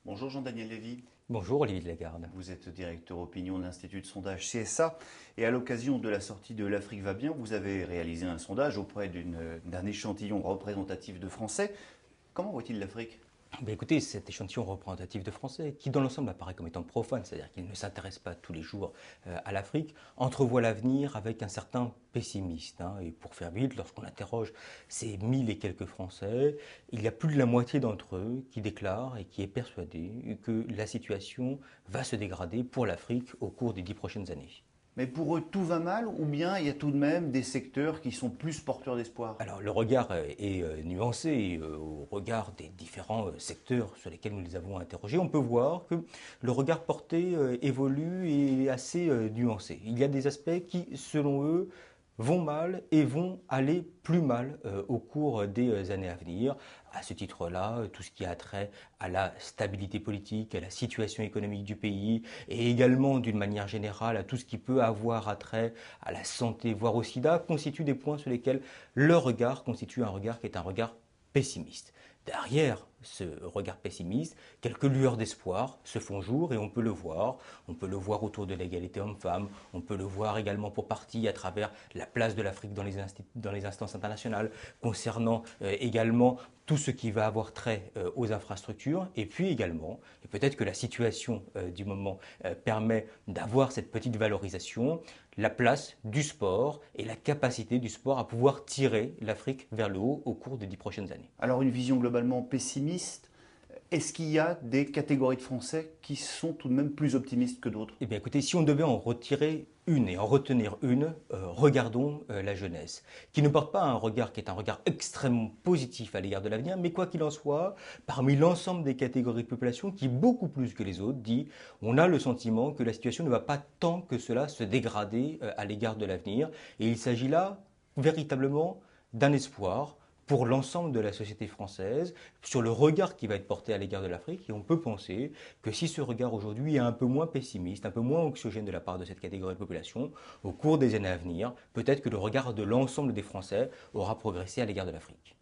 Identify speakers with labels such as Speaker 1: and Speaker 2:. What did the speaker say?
Speaker 1: Bonjour Jean-Daniel Lévy,
Speaker 2: Bonjour Olivier de Lagarde.
Speaker 1: vous êtes directeur opinion de l'Institut de sondage CSA et à l'occasion de la sortie de L'Afrique va bien, vous avez réalisé un sondage auprès d'un échantillon représentatif de Français. Comment voit-il l'Afrique?
Speaker 2: Écoutez, cet échantillon représentatif de Français, qui dans l'ensemble apparaît comme étant profane, c'est-à-dire qu'il ne s'intéresse pas tous les jours à l'Afrique, entrevoit l'avenir avec un certain pessimiste. Et pour faire vite, lorsqu'on interroge ces 1000 et quelques Français, il y a plus de la moitié d'entre eux qui déclarent et qui est persuadé que la situation va se dégrader pour l'Afrique au cours des 10 prochaines années.
Speaker 1: Mais pour eux tout va mal ou bien il y a tout de même des secteurs qui sont plus porteurs d'espoir?
Speaker 2: Alors le regard est nuancé au regard des différents secteurs sur lesquels nous les avons interrogés. On peut voir que le regard porté évolue et est assez nuancé. Il y a des aspects qui, selon eux, vont mal et vont aller plus mal au cours des années à venir. À ce titre-là, tout ce qui a trait à la stabilité politique, à la situation économique du pays et également d'une manière générale à tout ce qui peut avoir attrait à la santé, voire au sida, constituent des points sur lesquels le regard constitue un regard qui est un regard pessimiste. Derrière ce regard pessimiste, quelques lueurs d'espoir se font jour et on peut le voir. On peut le voir autour de l'égalité homme-femme, on peut le voir également pour partie à travers la place de l'Afrique dans les instances internationales, concernant également tout ce qui va avoir trait aux infrastructures, et puis également, et peut-être que la situation du moment permet d'avoir cette petite valorisation, la place du sport et la capacité du sport à pouvoir tirer l'Afrique vers le haut au cours des 10 prochaines années.
Speaker 1: Alors une vision globalement pessimiste, est-ce qu'il y a des catégories de Français qui sont tout de même plus optimistes que d'autres?
Speaker 2: Eh bien écoutez, si on devait en retirer une et en retenir une, regardons la jeunesse, qui ne porte pas un regard qui est un regard extrêmement positif à l'égard de l'avenir, mais quoi qu'il en soit, parmi l'ensemble des catégories de population, qui beaucoup plus que les autres dit, on a le sentiment que la situation ne va pas tant que cela se dégrader à l'égard de l'avenir, et il s'agit là véritablement d'un espoir pour l'ensemble de la société française, sur le regard qui va être porté à l'égard de l'Afrique. Et on peut penser que si ce regard aujourd'hui est un peu moins pessimiste, un peu moins anxiogène de la part de cette catégorie de population, au cours des années à venir, peut-être que le regard de l'ensemble des Français aura progressé à l'égard de l'Afrique.